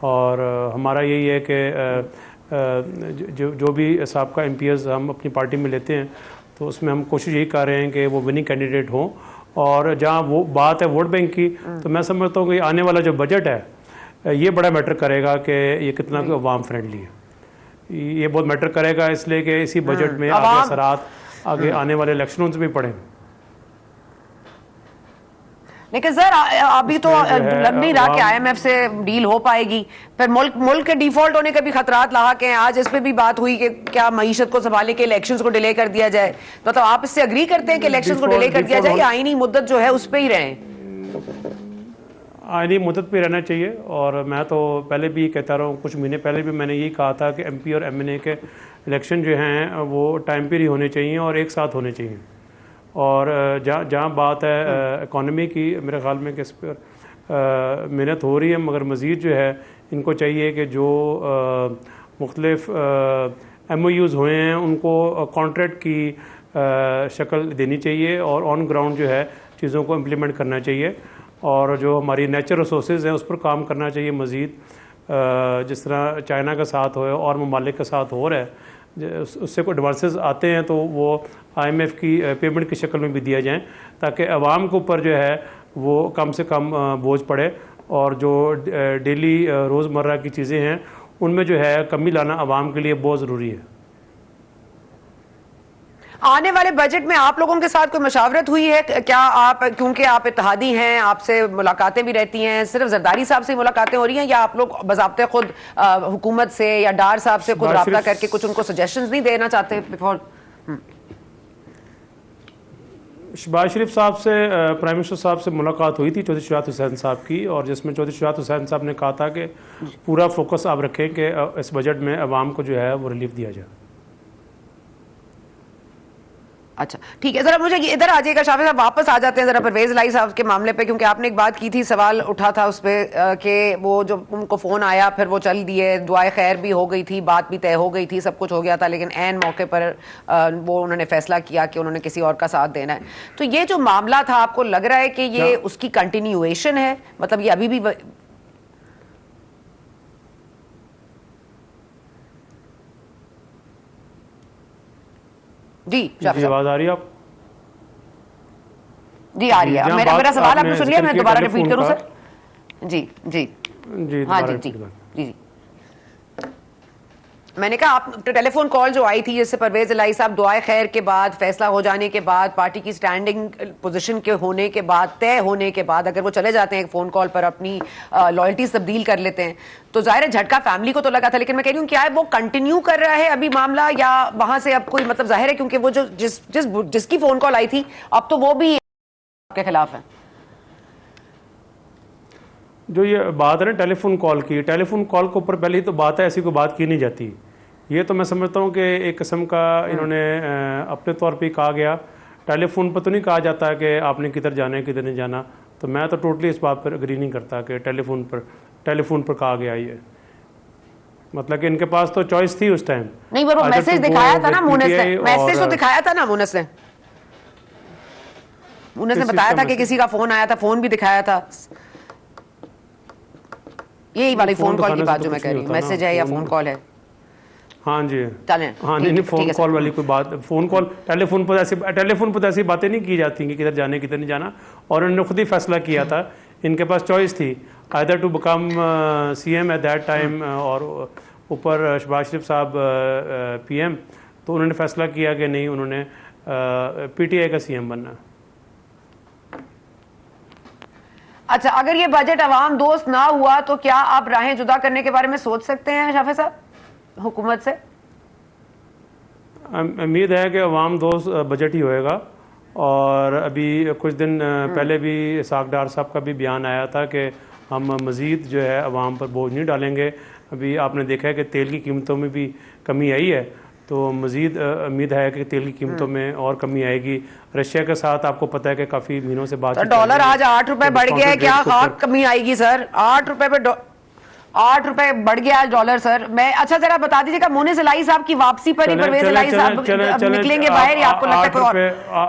اور ہمارا یہی ہے کہ جو بھی سابقہ ایم پی ایز ہم اپنی پارٹی میں لیتے ہیں تو اس میں ہم کوشش یہی کر رہے ہیں کہ وہ وننگ کینڈیڈیٹ ہوں. اور جہاں وہ بات ہے ووٹ بینک کی, تو میں سمجھتا ہوں کہ آنے والا جو بجٹ ہے یہ بڑا میٹر کرے گا کہ یہ کتنا عوام فرینڈلی ہے. یہ بہت میٹر کرے گا اس لیے کہ اسی بجٹ میں آگے اثرات آگے آنے والے الیکشنوں سے بھی پڑیں. لیکن سر ابھی تو لگ نہیں رہا کہ آئی ایم ایف سے ڈیل ہو پائے گی. پھر ملک کے ڈیفالٹ ہونے کے بھی خطرات لاحق ہیں. آج اس پہ بھی بات ہوئی کہ کیا معیشت کو سنبھالنے کے الیکشنز کو ڈیلے کر دیا جائے. مطلب آپ اس سے اگری کرتے ہیں کہ الیکشنز کو ڈیلے کر دیا جائے یا آئینی مدت جو ہے اس پہ ہی رہیں؟ آئینی مدت پہ رہنا چاہیے. اور میں تو پہلے بھی کہتا رہا ہوں, کچھ مہینے پہلے بھی میں نے یہی کہا تھا کہ ایم پی اور ایم این اے کے الیکشن جو ہیں وہ ٹائم پہ ہی ہونے چاہیے اور ایک ساتھ ہونے چاہیے. اور جہاں بات ہے اکانومی کی, میرے خیال میں کہ اس پر محنت ہو رہی ہے, مگر مزید جو ہے ان کو چاہیے کہ جو مختلف ایم او یوز ہوئے ہیں ان کو کانٹریکٹ کی شکل دینی چاہیے اور آن گراؤنڈ جو ہے چیزوں کو امپلیمنٹ کرنا چاہیے. اور جو ہماری نیچرل ریسورسز ہیں اس پر کام کرنا چاہیے مزید, جس طرح چائنا کا ساتھ ہو اور ممالک کے ساتھ ہو رہا ہے. اس سے کوئی ایڈوانسز آتے ہیں تو وہ آئی ایم ایف کی پیمنٹ کی شکل میں بھی دیا جائیں تاکہ عوام کے اوپر جو ہے وہ کم سے کم بوجھ پڑے. اور جو ڈیلی روزمرہ کی چیزیں ہیں ان میں جو ہے کمی لانا عوام کے لیے بہت ضروری ہے. آنے والے بجٹ میں آپ لوگوں کے ساتھ کوئی مشاورت ہوئی ہے کیا؟ آپ کیونکہ آپ اتحادی ہیں, آپ سے ملاقاتیں بھی رہتی ہیں, صرف زرداری صاحب سے ملاقاتیں ہو رہی ہیں یا آپ لوگ باضابطہ خود حکومت سے یا ڈار صاحب سے خود رابطہ کر کے کچھ ان کو سجیشنز نہیں دینا چاہتے بیفور؟ شہباز شریف صاحب سے, پرائم منسٹر صاحب سے ملاقات ہوئی تھی چودھری شجاعت حسین صاحب کی, اور جس میں چودھری شجاعت حسین صاحب نے کہا تھا کہ پورا فوکس آپ رکھیں کہ اس بجٹ میں عوام کو جو ہے وہ ریلیف دیا جائے. اچھا ٹھیک ہے, ذرا مجھے ادھر آ جائے گا شافی صاحب, واپس آ جاتے ہیں ذرا پرویز الہی صاحب کے معاملے پہ, کیونکہ آپ نے ایک بات کی تھی, سوال اٹھا تھا اس پہ کہ وہ جو ان کو فون آیا پھر وہ چل دیے, دعائے خیر بھی ہو گئی تھی, بات بھی طے ہو گئی تھی, سب کچھ ہو گیا تھا, لیکن عین موقع پر وہ انہوں نے فیصلہ کیا کہ انہوں نے کسی اور کا ساتھ دینا ہے. تو یہ جو معاملہ تھا آپ کو لگ رہا ہے کہ یہ اس کی کنٹینیویشن ہے, مطلب یہ ابھی بھی جی آواز آ رہی ہے آپ؟ جی آ رہی ہے. میرا سوال آپ نے سن لیا, میں دوبارہ ریپیٹ کروں سر؟ جی جی ہاں جی جی جی میں نے کہا آپ ٹیلی فون کال جو آئی تھی جس سے پرویز الہی صاحب دعائے خیر کے بعد, فیصلہ ہو جانے کے بعد, پارٹی کی سٹینڈنگ پوزیشن کے ہونے کے بعد, طے ہونے کے بعد اگر وہ چلے جاتے ہیں ایک فون کال پر, اپنی لائلٹیز تبدیل کر لیتے ہیں, تو ظاہر ہے جھٹکا فیملی کو تو لگا تھا, لیکن میں کہہ رہی ہوں کیا وہ کنٹینیو کر رہا ہے ابھی معاملہ, یا وہاں سے اب کوئی مطلب ظاہر ہے کیونکہ وہ جو جس کی فون کال آئی تھی اب تو وہ بھی آپ کے خلاف ہے. جو یہ بات ہے نا ٹیلی فون کال کی, ٹیلی فون کال کے اوپر پہلے ہی تو بات ہے, ایسی کوئی بات کی نہیں جاتی. یہ تو میں سمجھتا ہوں کہ ایک قسم کا انہوں نے اپنے طور پہ کہا گیا. ٹیلی فون پر تو نہیں کہا جاتا کہ آپ نے کدھر جانا ہے کدھر نہیں جانا, تو میں تو ٹوٹلی اس بات پر اگری نہیں کرتا کہ ٹیلی فون پر کہا گیا. یہ مطلب کہ ان کے پاس تو چوائس تھی اس ٹائم. نہیں وہ میسج دکھایا تھا نا مونس نے, میسج تو دکھایا تھا نا مونس نے بتایا تھا کہ کسی کا فون آیا تھا, فون بھی دکھایا تھا. یہی والی فون کال کی بات جو میں کہہ رہی ہوں, میسج ہے یا فون کال ہے؟ ہاں جی ہاں نہیں فون کال والی کوئی بات, فون کال ٹیلی فون پر ایسی باتیں نہیں کی جاتی کہ کدھر جانے کدھر نہیں جانا. اور انہوں نے خود ہی فیصلہ کیا تھا, ان کے پاس چوائس تھی either to become CM at that time ٹائم, اور اوپر شہباز شریف صاحب پی ایم, تو انہوں نے فیصلہ کیا کہ نہیں, انہوں نے پی ٹی آئی کا سی ایم بننا. اچھا اگر یہ بجٹ عوام دوست نہ ہوا تو کیا آپ راہیں جدا کرنے کے بارے میں سوچ سکتے ہیں شافی صاحب حکومت سے؟ امید ہے کہ عوام دوست بجٹ ہی ہوئے گا. اور ابھی کچھ دن پہلے بھی اسحاق ڈار صاحب کا بھی بیان آیا تھا کہ ہم مزید جو ہے عوام پر بوجھ نہیں ڈالیں گے. ابھی آپ نے دیکھا ہے کہ تیل کی قیمتوں میں بھی کمی آئی ہے, تو مزید امید ہے کہ تیل کی قیمتوں میں اور کمی آئے گی. رشیا کے ساتھ آپ کو پتہ ہے کہ کافی مہینوں سے بات, ڈالر آج 8 روپے بڑھ گیا ہے, کیا خاک کمی آئے گی سر؟ 8 روپے پہ 8 روپے بڑھ گیا آج ڈالر سر. میں اچھا ذرا بتا دیجیے گا مونس الہی صاحب کی واپسی پر ہی پرویز الہی صاحب نکلیں گے باہر, یا آپ کو لگتا ہے کوئی اور؟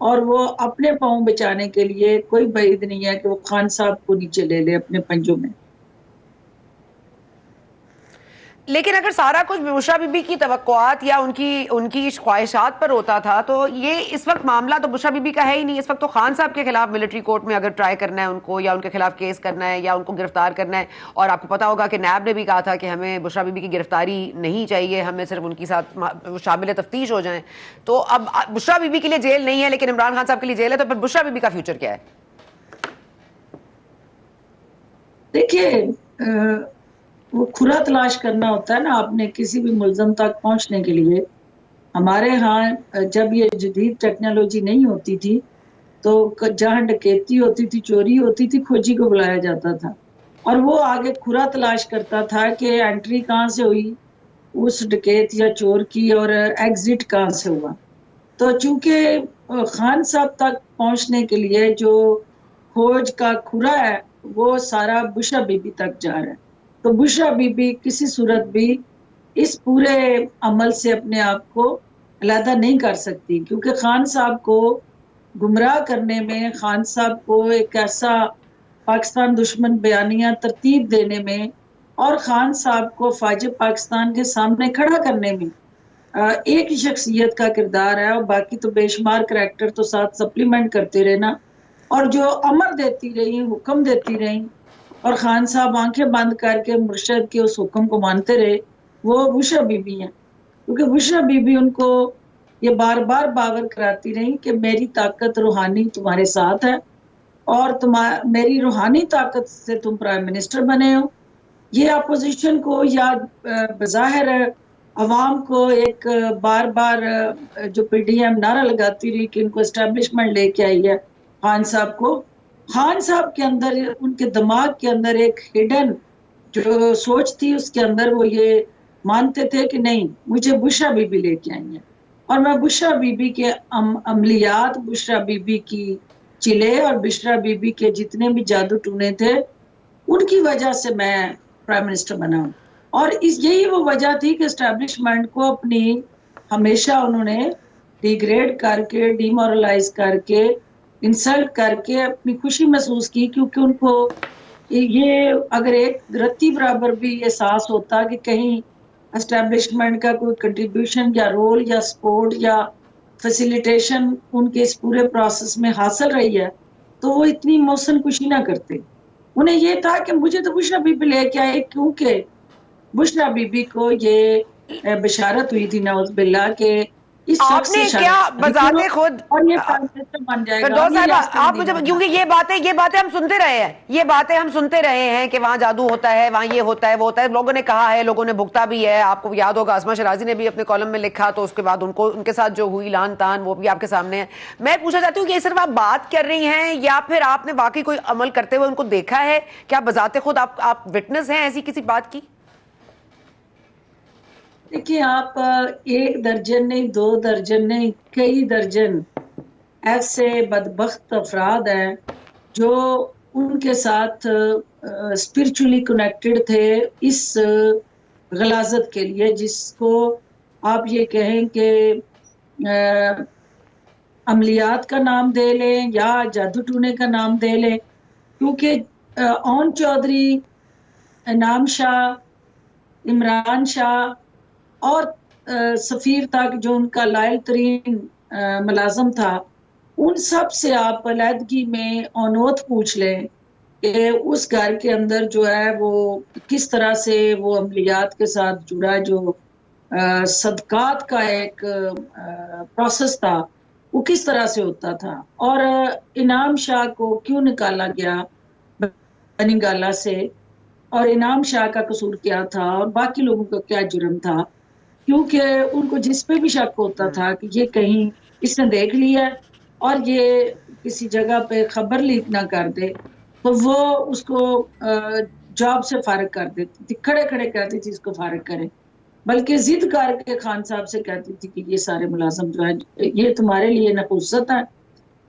اور وہ اپنے پاؤں بچانے کے لیے کوئی بعید نہیں ہے کہ وہ خان صاحب کو نیچے لے لے اپنے پنجوں میں. لیکن اگر سارا کچھ بشرا بی بی کی توقعات یا ان کی خواہشات پر ہوتا تھا تو یہ اس وقت معاملہ تو بشرا بی بی کا ہے ہی نہیں. اس وقت تو خان صاحب کے خلاف ملٹری کورٹ میں اگر ٹرائی کرنا ہے ان کو، یا ان کے خلاف کیس کرنا ہے، یا ان کو گرفتار کرنا ہے، اور آپ کو پتا ہوگا کہ نیب نے بھی کہا تھا کہ ہمیں بشرا بی بی کی گرفتاری نہیں چاہیے، ہمیں صرف ان کے ساتھ شامل تفتیش ہو جائیں. تو اب بشرا بی بی کے لیے جیل نہیں ہے لیکن عمران خان صاحب کے لیے جیل ہے، تو پھر بشرا بی بی کا فیوچر کیا ہے؟ دیکھیے وہ کھرا تلاش کرنا ہوتا ہے نا آپ نے کسی بھی ملزم تک پہنچنے کے لیے. ہمارے ہاں جب یہ جدید ٹیکنالوجی نہیں ہوتی تھی تو جہاں ڈکیتی ہوتی تھی، چوری ہوتی تھی، کھوجی کو بلایا جاتا تھا اور وہ آگے کھرا تلاش کرتا تھا کہ انٹری کہاں سے ہوئی اس ڈکیت یا چور کی اور ایگزٹ کہاں سے ہوا. تو چونکہ خان صاحب تک پہنچنے کے لیے جو کھوج کا کھرا ہے وہ سارا بشرا بی بی تک جا رہا ہے. تو بشرا بی بی کسی صورت بھی اس پورے عمل سے اپنے آپ کو علیحدہ نہیں کر سکتی، کیونکہ خان صاحب کو گمراہ کرنے میں، خان صاحب کو ایک ایسا پاکستان دشمن بیانیہ ترتیب دینے میں اور خان صاحب کو فاجب پاکستان کے سامنے کھڑا کرنے میں ایک ہی شخصیت کا کردار ہے، اور باقی تو بے شمار کریکٹر تو ساتھ سپلیمنٹ کرتے رہنا. اور جو امر دیتی رہی، حکم دیتی رہی اور خان صاحب آنکھیں بند کر کے مرشد کے اس حکم کو مانتے رہے، وہ بشرا بی بی ہیں. کیونکہ بشرا بی بی ان کو یہ بار بار باور کراتی رہی کہ میری طاقت روحانی تمہارے ساتھ ہے اور میری روحانی طاقت سے تم پرائم منسٹر بنے ہو. یہ اپوزیشن کو یا بظاہر عوام کو ایک بار بار جو پی ڈی ایم نعرہ لگاتی رہی کہ ان کو اسٹیبلشمنٹ لے کے آئی ہے خان صاحب کو، خان صاحب کے اندر، ان کے دماغ کے اندر ایک ہڈن جو سوچ تھی، اس کے اندر وہ یہ مانتے تھے کہ نہیں مجھے بشرا بی بی لے کے آئی ہیں اور میں بشرا بی بی کے عملیات، بشرا بی بی کی چلے اور بشرا بی بی کے جتنے بھی جادو ٹونے تھے ان کی وجہ سے میں پرائم منسٹر بنا ہوں. اور یہی وہ وجہ تھی کہ اسٹیبلشمنٹ کو اپنی ہمیشہ انہوں نے ڈیگریڈ کر کے، ڈی مورلائز کر کے، انسلٹ کر کے اپنی خوشی محسوس کی، کیونکہ ان کو یہ اگر ایک رتی برابر بھی احساس ہوتا کہ کہیں اسٹیبلشمنٹ کا کوئی کنٹریبیوشن یا رول یا سپورٹ یا فیسیلیٹیشن ان کے اس پورے پروسیس میں حاصل رہی ہے تو وہ اتنی موسن خوشی نہ کرتے. انہیں یہ تھا کہ مجھے تو بشرا بی بی لے کے آئے، کیونکہ بشرا بی بی کو یہ بشارت ہوئی تھی نعوذ باللہ کہ اس شخص آپ سے نے کیا شادی کرو بذات خود اور یہ پرائم منسٹر بن جائے گا، فردوس یہ صاحبہ، ریاست آپ مجھے، مدینہ بنا. کیونکہ یہ باتیں ہم سنتے رہے ہیں، یہ باتیں ہم سنتے رہے ہیں کہ وہاں جادو ہوتا ہے، وہاں یہ ہوتا ہے، وہ ہوتا ہے، لوگوں نے کہا ہے، لوگوں نے بھگتا بھی ہے. آپ کو یاد ہوگا اسما شرازی نے بھی اپنے کالم میں لکھا، تو اس کے بعد ان کے ساتھ جو ہوئی لان تان وہ بھی آپ کے سامنے ہے. میں پوچھنا چاہتی ہوں کہ یہ صرف آپ بات کر رہی ہیں یا پھر آپ نے واقعی کوئی عمل کرتے ہوئے ان کو دیکھا ہے؟ کیا بذات خود آپ وٹنس ہیں ایسی کسی بات کی؟ دیکھیے آپ ایک درجن نہیں، دو درجن نہیں، کئی درجن ایسے بدبخت افراد ہیں جو ان کے ساتھ اسپرچولی کنیکٹڈ تھے اس غلاظت کے لیے، جس کو آپ یہ کہیں کہ عملیات کا نام دے لیں یا جادو ٹونے کا نام دے لیں. کیونکہ اون چودھری، انعام شاہ، عمران شاہ اور سفیر تک جو ان کا لائل ترین ملازم تھا، ان سب سے آپ علیحدگی میں اونوت پوچھ لیں کہ اس گھر کے اندر جو ہے وہ کس طرح سے وہ عملیات کے ساتھ جڑا، جو صدقات کا ایک پروسیس تھا وہ کس طرح سے ہوتا تھا، اور انعام شاہ کو کیوں نکالا گیا بنی گالا سے، اور انعام شاہ کا قصور کیا تھا اور باقی لوگوں کا کیا جرم تھا. کیونکہ ان کو جس پہ بھی شک ہوتا تھا کہ یہ کہیں اس نے دیکھ لیا اور یہ کسی جگہ پہ خبر لیک نہ کر دے تو وہ اس کو جاب سے فارغ کر دیتی تھی، کھڑے کھڑے کہتی تھی اس کو فارغ کرے، بلکہ ضد کر کے خان صاحب سے کہتی تھی کہ یہ سارے ملازم جو ہے یہ تمہارے لیے نحوست ہے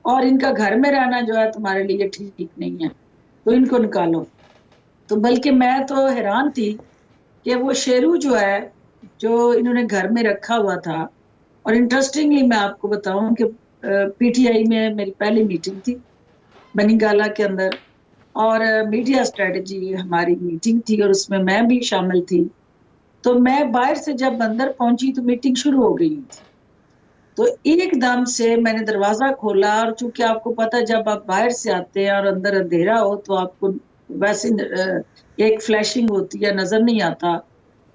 اور ان کا گھر میں رہنا جو ہے تمہارے لیے ٹھیک نہیں ہے، تو ان کو نکالو. تو بلکہ میں تو حیران تھی کہ وہ شیرو جو ہے جو انہوں نے گھر میں رکھا ہوا تھا، اور انٹرسٹنگلی میں آپ کو بتاؤں کہ پی ٹی آئی میں میری پہلی میٹنگ تھی بنی گالا کے اندر، اور میڈیا اسٹریٹجی ہماری میٹنگ تھی اور اس میں بھی شامل تھی. تو میں باہر سے جب اندر پہنچی تو میٹنگ شروع ہو گئی تھی. تو ایک دم سے میں نے دروازہ کھولا، اور چونکہ آپ کو پتا جب آپ باہر سے آتے ہیں اور اندر اندھیرا ہو تو آپ کو ویسے ایک فلیشنگ ہوتی ہے، نظر نہیں آتا.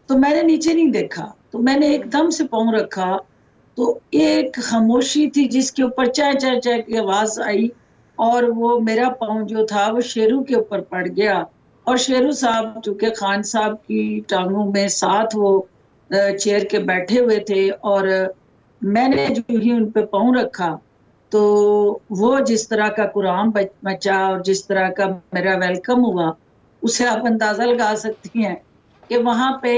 تو میں نے نیچے نہیں دیکھا، تو میں نے ایک دم سے پاؤں رکھا تو ایک خاموشی تھی جس کے اوپر چہ چہ چہ کی آواز آئی، اور وہ میرا پاؤں جو تھا وہ شیرو کے اوپر پڑ گیا. اور شیرو صاحب چونکہ خان صاحب کی ٹانگوں میں ساتھ وہ چیئر کے بیٹھے ہوئے تھے، اور میں نے جو ہی ان پہ پاؤں رکھا تو وہ جس طرح کا قرآن مچا اور جس طرح کا میرا ویلکم ہوا، اسے آپ اندازہ لگا سکتی ہیں کہ وہاں پہ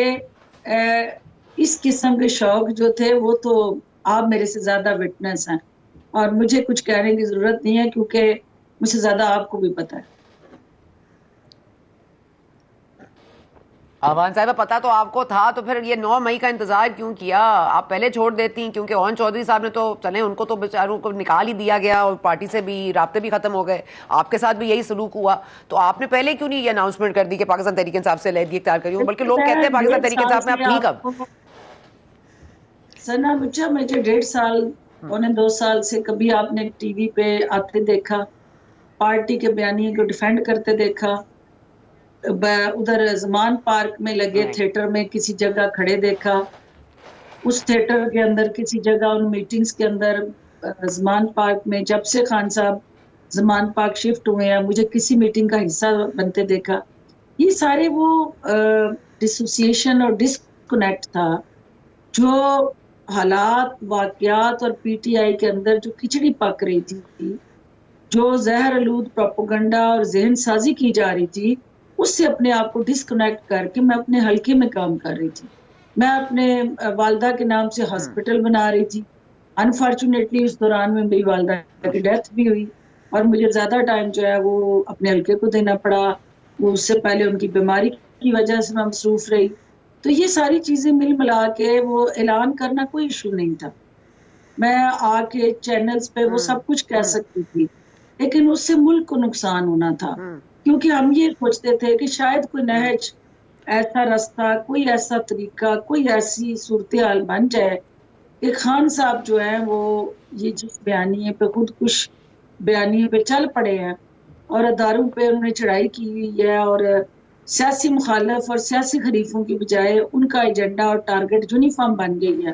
اس قسم کے شوق جو تھے وہ تو آپ میرے سے زیادہ وٹنس ہیں، اور مجھے کچھ کہنے کی ضرورت نہیں ہے کیونکہ مجھ سے زیادہ آپ کو بھی پتا ہے. آوان صاحبہ پتا تو آپ کو تھا، تو پھر یہ 9 مئی کا انتظار کیوں کیا؟ آپ پہلے چھوڑ دیتی، کیونکہ اون چودھری صاحب نے تو چلیں ان کو تو بیچاروں کو نکال ہی دیا گیا اور پارٹی سے بھی رابطے بھی ختم ہو گئے، آپ کے ساتھ بھی یہی سلوک ہوا، تو آپ نے پہلے کیوں نہیں یہ اناؤنسمنٹ کر دی کہ پاکستان تحریک انصاف سے علیحدگی اختیار کری ہوں؟ بلکہ لوگ کہتے ہیں پاکستان تحریک انصاف میں آپ تھیں کب؟ سنا بچہ مجھے 1.5 سال 2.25 سال سے کبھی آپ نے ٹی وی پہ آتے دیکھا، پارٹی کے بیانیے کو ڈیفینڈ کرتے دیکھا، ادھر زمان پارک میں لگے تھیٹر میں کسی جگہ کھڑے دیکھا، اس تھیٹر کے اندر کسی جگہ ان میٹنگز کے اندر زمان پارک میں جب سے خان صاحب زمان پارک شفٹ ہوئے ہیں مجھے کسی میٹنگ کا حصہ بنتے دیکھا. یہ سارے وہ ڈسوسیشن اور ڈسکنیکٹ تھا جو حالات واقعات اور پی ٹی آئی کے اندر جو کھچڑی پک رہی تھی، جو زہر آلود پروپیگنڈا اور ذہن سازی کی جا رہی تھی، اس سے اپنے آپ کو ڈسکنیکٹ کر کے میں اپنے حلقے میں کام کر رہی تھی. میں اپنے والدہ کے نام سے ہاسپٹل بنا رہی تھی. انفارچونیٹلی اس دوران میں میری والدہ کی ڈیتھ بھی ہوئی اور مجھے زیادہ ٹائم جو ہے وہ اپنے حلقے کو دینا پڑا. وہ اس سے پہلے ان کی بیماری کی وجہ سے میں مصروف رہی. تو یہ ساری چیزیں مل ملا کے وہ اعلان کرنا کوئی ایشو نہیں تھا. میں آ کے چینلز پہ وہ سب کچھ کہہ سکتی تھی، لیکن اس سے ملک کو نقصان ہونا تھا، کیونکہ ہم یہ سوچتے تھے کہ شاید کوئی نہج، ایسا راستہ، کوئی ایسا طریقہ، کوئی ایسی صورتحال بن جائے کہ خان صاحب جو ہیں وہ یہ جس بیانیے پہ خودکش بیانیے پہ چل پڑے ہیں اور اداروں پہ انہوں نے چڑھائی کی ہوئی ہے، اور سیاسی مخالف اور سیاسی حریفوں کی بجائے ان کا ایجنڈا اور ٹارگٹ یونیفارم بن گئی ہے،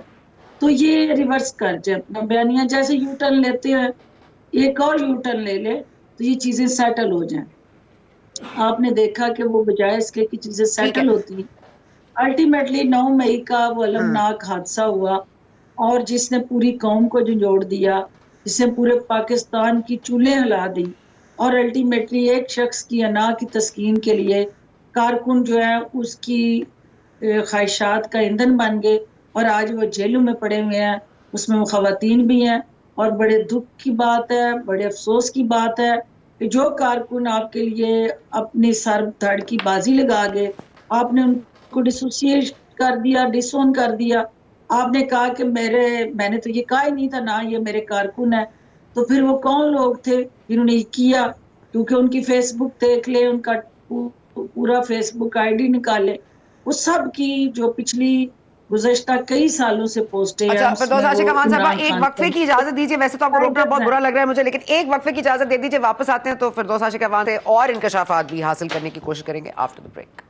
تو یہ ریورس کر جائے اپنا بیانیہ، جیسے یو ٹرن لیتے ہیں ایک اور یو ٹرن لے لے تو یہ چیزیں سیٹل ہو جائیں. آپ نے دیکھا کہ وہ بجائے اس کے کہ چیزیں ٹھیک ہے. سیٹل ہوتی ہیں، الٹیمیٹلی 9 مئی کا وہ المناک حادثہ ہوا اور جس نے پوری قوم کو جھنجھوڑ دیا، جس نے پورے پاکستان کی چولیں ہلا دی، اور الٹیمیٹلی ایک شخص کی انا کی تسکین کے لیے کارکن جو ہے اس کی خواہشات کا ایندھن بن گئے اور آج وہ جیلوں میں پڑے ہوئے ہیں. اس میں وہ خواتین بھی ہیں، اور بڑے دکھ کی بات ہے، بڑے افسوس کی بات ہے کہ جو کارکن آپ کے لیے اپنی سر دھڑ کی بازی لگا گئے، آپ نے ان کو ڈسوسیٹ کر دیا، ڈسون کر دیا. آپ نے کہا کہ میں نے تو یہ کہا ہی نہیں تھا، نہ یہ میرے کارکن ہے. تو پھر وہ کون لوگ تھے جنہوں نے یہ کیا؟ کیونکہ ان کی فیس بک دیکھ لے، ان کا پورا فیس بک آئی ڈی نکالے، وہ سب کی جو پچھلی گزشتہ کئی سالوں سے پوسٹیں ہیں اچھا اس فردوس میں وہ عاشق امان صاحبہ، عمران ایک خان وقفے کی اجازت دیجیے. ویسے تو آپ کو روکنا بہت برا لگ رہا ہے مجھے، لیکن ایک وقفے کی اجازت دے دیجیے. واپس آتے ہیں تو فردوس عاشق امان سے اور انکشافات بھی حاصل کرنے کی کوشش کریں گے after the break.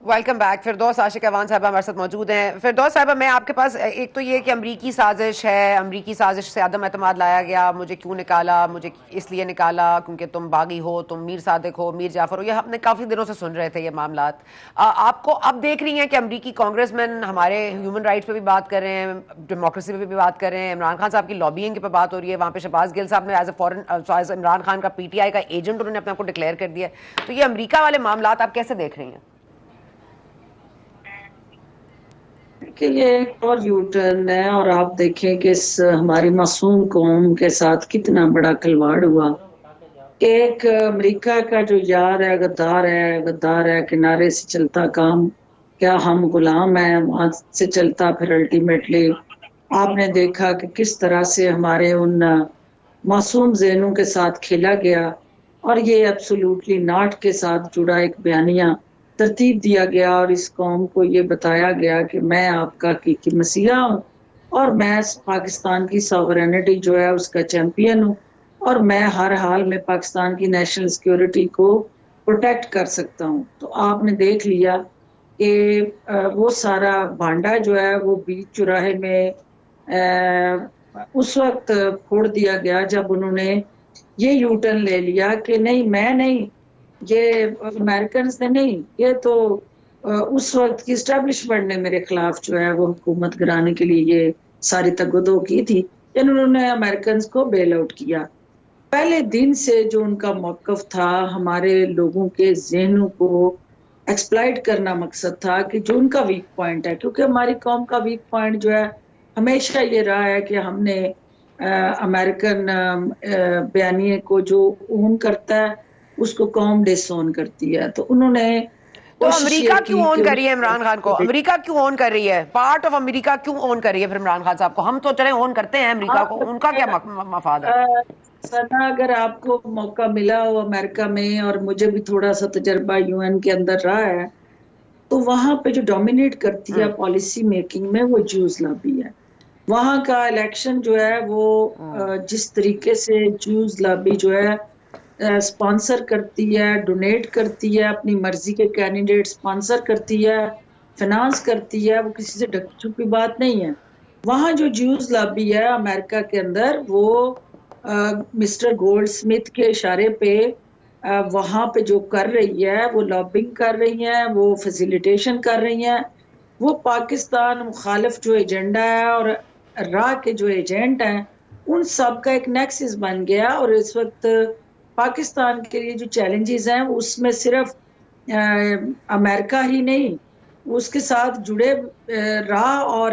Welcome back. Firdous Ashiq Awan صاحبہ ہمارے ساتھ موجود ہیں. فردوس صاحبہ، میں آپ کے پاس ایک تو یہ کہ امریکی سازش ہے، امریکی سازش سے عدم اعتماد لایا گیا، مجھے کیوں نکالا، مجھے اس لیے نکالا کیونکہ تم باغی ہو، تم میر صادق ہو، میر جعفر ہو، یہ ہم نے کافی دنوں سے سن رہے تھے یہ معاملات. آپ کو اب دیکھ رہی ہیں کہ امریکی کانگریس مین ہمارے ہیومن رائٹس پہ بھی بات کر رہے ہیں، ڈیموکریسی پہ بھی بات کر رہے ہیں، عمران خان صاحب کی لابینگ پہ بات ہو رہی ہے، وہاں پہ شہباز گل صاحب نے ایز عمران خان کا پی ٹی آئی کا ایجنٹ انہوں نے اپنے آپ کو ڈکلیئر کر دیا. تو یہ امریکہ والے معاملات آپ کیسے دیکھ رہی ہیں؟ کہ یہ ایک اور یو ٹرن ہے، اور آپ دیکھیں کہ اس ہماری معصوم قوم کے ساتھ کتنا بڑا کھلواڑ ہوا. ایک امریکہ کا جو یار ہے، غدار ہے، کنارے سے چلتا کام، کیا ہم غلام ہیں، وہاں سے چلتا پھر الٹیمیٹلی آپ نے دیکھا کہ کس طرح سے ہمارے ان معصوم ذہنوں کے ساتھ کھیلا گیا، اور یہ ایبسولوٹلی ناٹ کے ساتھ جڑا ایک بیانیہ ترتیب دیا گیا، اور اس قوم کو یہ بتایا گیا کہ میں آپ کا حقیقی مسیحا ہوں، اور میں پاکستان کی ساورینٹی جو ہے اس کا چیمپئن ہوں، اور میں ہر حال میں پاکستان کی نیشنل سیکیورٹی کو پروٹیکٹ کر سکتا ہوں۔ تو آپ نے دیکھ لیا کہ وہ سارا بانڈا جو ہے وہ بیچ چوراہے میں اس وقت پھوڑ دیا گیا جب انہوں نے یہ یو ٹرن لے لیا کہ نہیں، میں نہیں، یہ امریکنز نے نہیں، یہ تو اس وقت کی اسٹیبلشمنٹ نے میرے خلاف جو ہے وہ حکومت گرانے کے لیے یہ ساری تگودو کی تھی، انہوں نے امریکنز کو بیل آؤٹ کیا۔ پہلے دن سے جو ان کا موقف تھا ہمارے لوگوں کے ذہنوں کو ایکسپلائٹ کرنا مقصد تھا، کہ جو ان کا ویک پوائنٹ ہے، کیونکہ ہماری قوم کا ویک پوائنٹ جو ہے ہمیشہ یہ رہا ہے کہ ہم نے امریکن بیانیے کو جو اون کرتا ہے اس کو قوم ڈس اون کرتی ہے، تو انہوں نے تو کوشش امریکہ یہ کیوں کی کہ اون کر رہی ہے عمران خان کو؟ امریکہ کیوں اون کر رہی ہے؟ پارٹ آف امریکہ کیوں اون کر رہی ہے پھر عمران خان صاحب کو؟ ہم تو چلے اون کرتے ہیں امریکہ کو، ان کا کیا مفاد ہے؟ سنا اگر آپ کو موقع ملا ہو امریکہ میں، اور مجھے بھی تھوڑا سا تجربہ یو این کے اندر رہا ہے، تو وہاں پہ جو ڈومینیٹ کرتی ہے پالیسی میکنگ میں وہ جوز لابی ہے۔ وہاں کا الیکشن جو ہے وہ جس طریقے سے جوز لابی جو ہے اسپانسر کرتی ہے، ڈونیٹ کرتی ہے، اپنی مرضی کے کینڈیڈیٹ اسپانسر کرتی ہے، فنانس کرتی ہے، وہ کسی سے ڈھکی چھپی بات نہیں ہے۔ وہاں جو جوز لابی ہے امریکہ کے اندر، وہ مسٹر گولڈ سمتھ کے اشارے پہ وہاں پہ جو کر رہی ہے وہ لابنگ کر رہی ہیں، وہ فیسیلیٹیشن کر رہی ہیں، وہ پاکستان مخالف جو ایجنڈا ہے اور راہ کے جو ایجنٹ ہیں ان سب کا ایک نیکسس بن گیا، اور اس وقت پاکستان کے لیے جو چیلنجز ہیں اس میں صرف امریکہ ہی نہیں، اس کے ساتھ جڑے راہ اور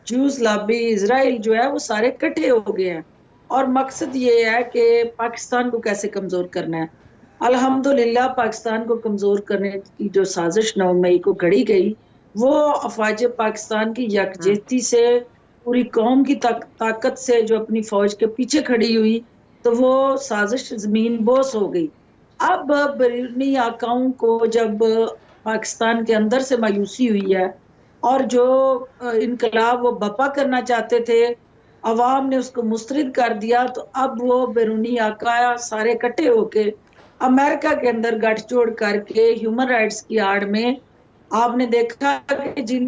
جوز لابی اسرائیل جو ہے وہ سارے کٹھے ہو گئے ہیں، اور مقصد یہ ہے کہ پاکستان کو کیسے کمزور کرنا ہے۔ الحمدللہ پاکستان کو کمزور کرنے کی جو سازش 9 مئی کو گھڑی گئی، وہ افواج پاکستان کی یکجہتی سے، پوری قوم کی طاقت سے جو اپنی فوج کے پیچھے کھڑی ہوئی، تو وہ سازش زمین بوس ہو گئی۔ اب بیرونی آقاؤں کو جب پاکستان کے اندر سے مایوسی ہوئی ہے، اور جو انقلاب وہ بپا کرنا چاہتے تھے عوام نے اس کو مسترد کر دیا، تو اب وہ بیرونی آقا سارے اکٹھے ہو کے امریکہ کے اندر گٹھ جوڑ کر کے ہیومن رائٹس کی آڑ میں آپ نے دیکھا کہ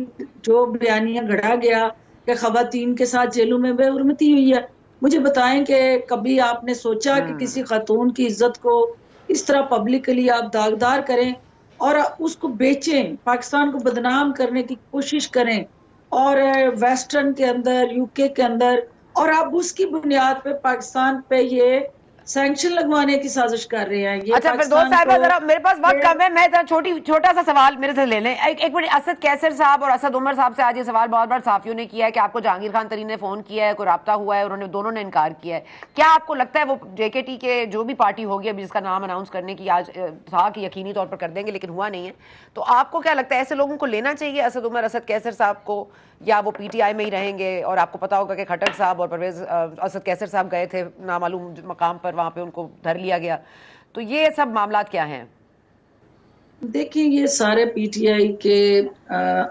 جو بیانیہ گھڑا گیا کہ خواتین کے ساتھ جیلوں میں بے حرمتی ہوئی ہے۔ مجھے بتائیں کہ کبھی آپ نے سوچا کہ کسی خاتون کی عزت کو اس طرح پبلکلی آپ داغدار کریں اور اس کو بیچیں، پاکستان کو بدنام کرنے کی کوشش کریں، اور ویسٹرن کے اندر، یو کے اندر، اور اب اس کی بنیاد پہ پاکستان پہ یہ سینکشن لگوانے کی سازش کر رہے ہیں۔ یہ اچھا فردوس پاکستان صاحبہ، کو ذرا میرے پاس وقت کم ہے، میں چھوٹا سا سوال میرے سے لے لیں۔ ایک منٹ، اسد کیسر صاحب اور اسد عمر صاحب سے آج یہ سوال بہت بار صحافیوں نے کیا ہے کہ آپ کو جہانگیر خان ترین نے فون کیا ہے، کوئی رابطہ ہوا ہے، دونوں نے انکار کیا ہے۔ کیا آپ کو لگتا ہے وہ جے کے ٹی کے جو بھی پارٹی ہوگی ابھی جس کا نام اناؤنس کرنے کی آج تھا کہ یقینی طور پر کر دیں گے لیکن ہوا نہیں ہے، تو آپ کو کیا لگتا ہے ایسے لوگوں کو لینا چاہیے اسد عمر، اسد کیسر صاحب کو، یا وہ پی ٹی آئی میں ہی رہیں گے؟ اور آپ کو پتا ہوگا کہ کھٹر صاحب اور پرویز اسد کیسر صاحب گئے تھے نامعلوم مقام پر، وہاں پہ ان کو دھر لیا گیا، تو یہ سب معاملات کیا ہیں؟ دیکھیں یہ سارے پی ٹی آئی کے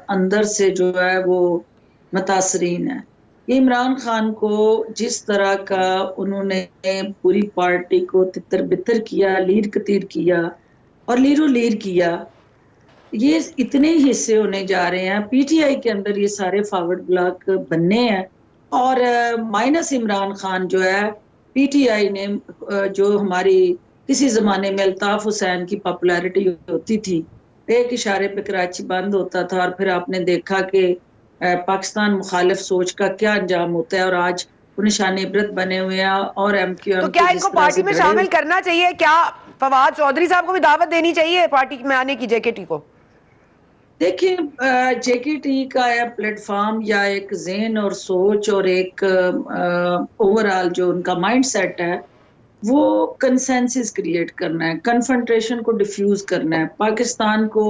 اندر سے جو ہے وہ متاثرین ہیں۔ یہ عمران خان کو جس طرح کا انہوں نے پوری پارٹی کو تتر بتر کیا، لیر کتیر کیا اور لیرو لیر کیا، یہ اتنے ہی حصے ہونے جا رہے ہیں پی ٹی آئی کے اندر، یہ سارے فارورڈ بلاک بننے ہیں، اور مائنس عمران خان جو ہے پی ٹی آئی نے جو ہماری کسی زمانے میں الطاف حسین کی پاپولیرٹی ہوتی تھی، ایک اشارے پہ کراچی بند ہوتا تھا، اور پھر آپ نے دیکھا کہ پاکستان مخالف سوچ کا کیا انجام ہوتا ہے، اور آج وہ نشان عبرت بنے ہوئے ہیں، اور ایم کیو تو ایم کیا کے ان جس کو طرح پارٹی سے میں گھڑے شامل کرنا چاہیے؟ کیا فواد چودھری صاحب کو بھی دعوت دینی چاہیے پارٹی میں آنے کی، جے کے ٹی کو؟ دیکھیں جے کے ٹی کا پلیٹ فارم یا ایک ذہن اور سوچ اور ایک اوور آل جو ان کا مائنڈ سیٹ ہے، وہ کنسنسس کریٹ کرنا ہے, کنفرنٹریشن کو ڈیفیوز کرنا ہے, پاکستان کو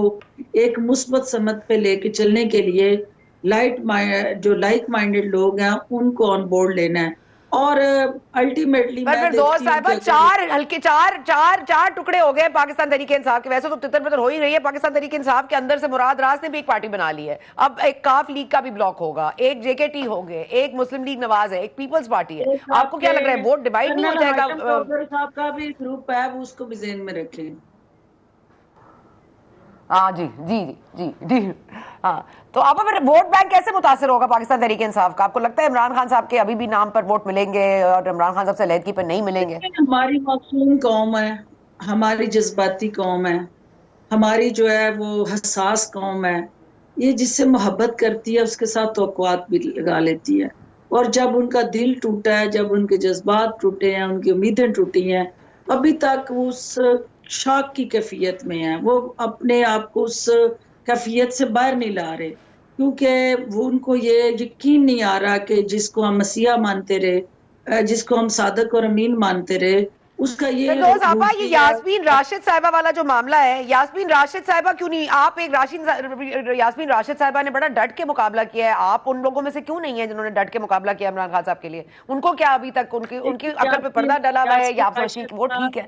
ایک مثبت سمت پہ لے کے چلنے کے لیے جو لائک مائنڈیڈ لوگ ہیں ان کو آن بورڈ لینا ہے. اور الٹیمیٹلی میں دیکھتی ہوں کہ چار ٹکڑے ہو گئے پاکستان تحریک انصاف کے. ویسے تو تتر بتر ہو ہی رہی ہے. پاکستان تحریک انصاف کے اندر سے مراد راز نے بھی ایک پارٹی بنا لی ہے. اب ایک کاف لیگ کا بھی بلاک ہوگا, ایک جے کے ٹی ہو گئے, ایک مسلم لیگ نواز ہے, ایک پیپلز پارٹی ہے. آپ کو کیا لگ رہا ہے ووٹ ڈیوائڈ نہیں ہو جائے گا؟ صاحب کا بھی گروپ ہے, وہ اس کو بھی ذہن میں رکھیں. ہاں جی جی جی جی جی ہاں. تو اب پھر ووٹ بینک کیسے متاثر ہوگا پاکستان تحریک انصاف کا؟ آپ کو لگتا ہے عمران خان صاحب کے ابھی بھی نام پر ووٹ ملیں گے اور عمران خان صاحب سے علیحدگی پر نہیں ملیں گے؟ ہماری معصوم قوم ہے, ہماری جذباتی قوم ہے, ہماری جو ہے وہ حساس قوم ہے. یہ جس سے محبت کرتی ہے اس کے ساتھ توقعات بھی لگا لیتی ہے. اور جب ان کا دل ٹوٹا ہے, جب ان کے جذبات ٹوٹے ہیں, ان کی امیدیں ٹوٹی ہیں, ابھی تک اس شاک کی کیفیت میں ہیں. وہ اپنے آپ کو اس کیفیت سے باہر نہیں لا رہے, کیونکہ وہ ان کو یہ یقین نہیں آ رہا کہ جس کو ہم مسیحا مانتے رہے, جس کو ہم صادق اور امین مانتے رہے, اس کا یہ فردوس آپا, یہ روح یاسمین راشد صاحبہ والا جو معاملہ ہے, یاسمین راشد صاحبہ کیوں نہیں, آپ ایک یاسمین راشد صاحبہ نے بڑا ڈٹ کے مقابلہ کیا ہے, آپ ان لوگوں میں سے کیوں نہیں ہیں جنہوں نے ڈٹ کے مقابلہ کیا عمران خان صاحب کے لیے؟ ان کو کیا ابھی تک ان کی عقل پہ پردہ ڈلا ہوا ہے یا آپ سوچیں کہ وہ ٹھیک ہے؟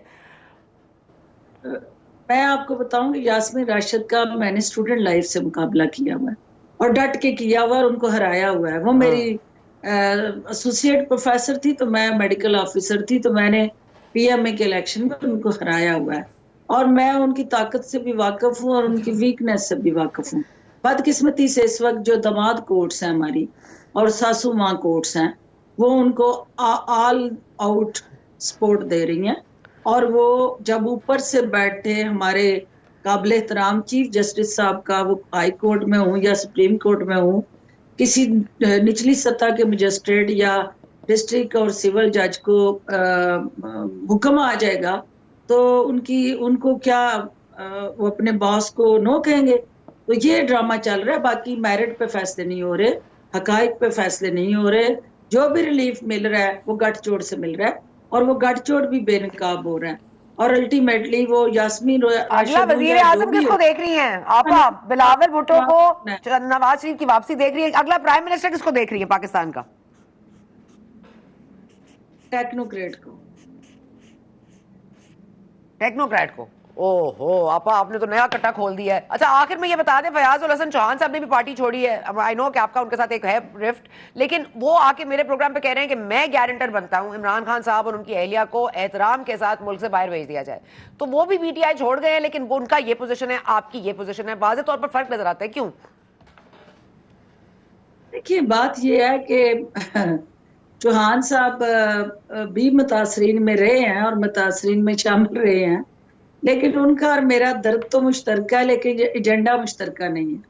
میں آپ کو بتاؤں کہ یاسمین راشد کا میں نے اسٹوڈنٹ لائف سے مقابلہ کیا ہوا ہے اور ڈٹ کے کیا ہوا اور ان کو ہرایا ہوا ہے. وہ میری ایسوسیٹ پروفیسر تھی تو میں میڈیکل آفیسر تھی, تو میں نے پی ایم اے کے الیکشن میں ان کو ہرایا ہوا ہے, اور میں ان کی طاقت سے بھی واقف ہوں اور ان کی ویکنیس سے بھی واقف ہوں. بدقسمتی سے اس وقت جو دماد کورٹس ہیں ہماری اور ساسو ماں کورٹس ہیں, وہ ان کو آل آؤٹ سپورٹ دے رہی ہیں. اور وہ جب اوپر سے بیٹھے ہمارے قابل احترام چیف جسٹس صاحب کا, وہ ہائی کورٹ میں ہوں یا سپریم کورٹ میں ہوں, کسی نچلی سطح کے مجسٹریٹ یا ڈسٹرکٹ اور سول جج کو حکم آ جائے گا تو ان کو کیا وہ اپنے باس کو نو کہیں گے؟ تو یہ ڈرامہ چل رہا ہے. باقی میرٹ پہ فیصلے نہیں ہو رہے, حقائق پہ فیصلے نہیں ہو رہے. جو بھی ریلیف مل رہا ہے وہ گٹھ چوڑ سے مل رہا ہے, اور وہ گٹھ چوڑ بھی بے نقاب ہو رہا ہے. اور الٹیمیٹلی وہ یاسمین اگلا راشد ہو وزیر یا جو اعظم بھی کس ہو, کو دیکھ رہی ہیں آپا؟ بلاول بھٹو کو, نواز شریف کی واپسی دیکھ رہی ہیں؟ اگلا پرائم منسٹر کس کو دیکھ رہی ہے پاکستان کا؟ ٹیکنوکریٹ کو. ٹیکنوکریٹ کو. او ہو آپا, آپ نے تو نیا کٹا کھول دیا ہے. اچھا آخر میں یہ بتا دیں, فیاض الحسن چوہان صاحب نے بھی پارٹی چھوڑی ہے. آئی نو کہ آپ کا ان کے ساتھ ایک ہے رفٹ, لیکن وہ آ کے میرے پروگرام پہ کہہ رہے ہیں کہ میں گارنٹر بنتا ہوں عمران خان صاحب اور ان کی اہلیہ کو احترام کے ساتھ ملک سے باہر بھیج دیا جائے. تو وہ بھی پی ٹی آئی چھوڑ گئے ہیں, لیکن ان کا یہ پوزیشن ہے, آپ کی یہ پوزیشن ہے. واضح طور پر فرق نظر آتا ہے, کیوں؟ دیکھیے بات یہ ہے کہ چوہان صاحب بھی متاثرین میں رہے ہیں اور متاثرین میں شامل رہے ہیں, لیکن ان کا اور میرا درد تو مشترکہ ہے, لیکن ایجنڈا مشترکہ نہیں ہے.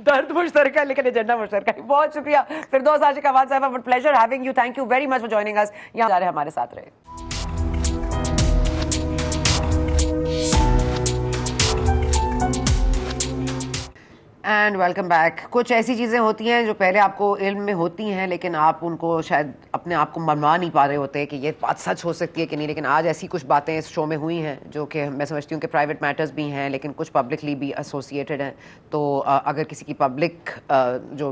درد مشترکہ ہے لیکن ایجنڈا مشترکہ ہے. بہت شکریہ Firdous Ashiq Ahmad Sahiba, pleasure having you, thank you very much for joining us. یہاں جا رہے ہمارے ساتھ رہے. And welcome back. کچھ ایسی چیزیں ہوتی ہیں جو پہلے آپ کو علم میں ہوتی ہیں, لیکن آپ ان کو شاید اپنے آپ کو منوا نہیں پا رہے ہوتے کہ یہ بات سچ ہو سکتی ہے کہ نہیں. لیکن آج ایسی کچھ باتیں اس شو میں ہوئی ہیں جو کہ میں سمجھتی ہوں کہ پرائیویٹ میٹرز بھی ہیں, لیکن کچھ پبلکلی بھی ایسوسیٹڈ ہیں. تو اگر کسی کی پبلک جو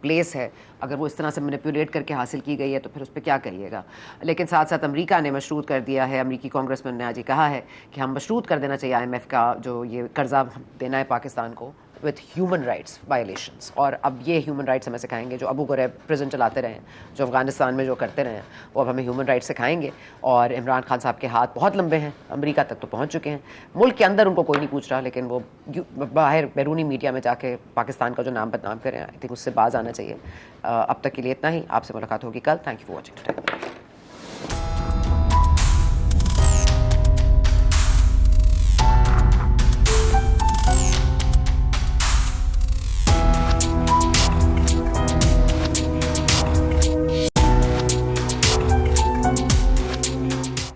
پلیس ہے اگر وہ اس طرح سے مینیپولیٹ کر کے حاصل کی گئی ہے تو پھر اس پہ کیا کہیے گا. لیکن ساتھ ساتھ امریکہ نے مشروط کر دیا ہے, امریکی کانگریس مین نے آج یہ کہا ہے کہ ہم مشروط کر دینا چاہیے IMF کا جو یہ قرضہ دینا ہے پاکستان کو with human rights violations. اور اب یہ ہیومن رائٹس ہمیں سکھائیں گے جو ابو غریب پریزن چلاتے رہے ہیں, جو افغانستان میں جو کرتے رہے ہیں, وہ اب ہمیں ہیومن رائٹس سکھائیں گے. اور عمران خان صاحب کے ہاتھ بہت لمبے ہیں, امریکہ تک تو پہنچ چکے ہیں. ملک کے اندر ان کو کوئی نہیں پوچھ رہا, لیکن وہ باہر بیرونی میڈیا میں جا کے پاکستان کا جو نام بدنام کریں, آئی تھنک اس سے باز آنا چاہیے. اب تک کے لیے اتنا ہی. آپ سے ملاقات ہوگی کل. Thank you for watching.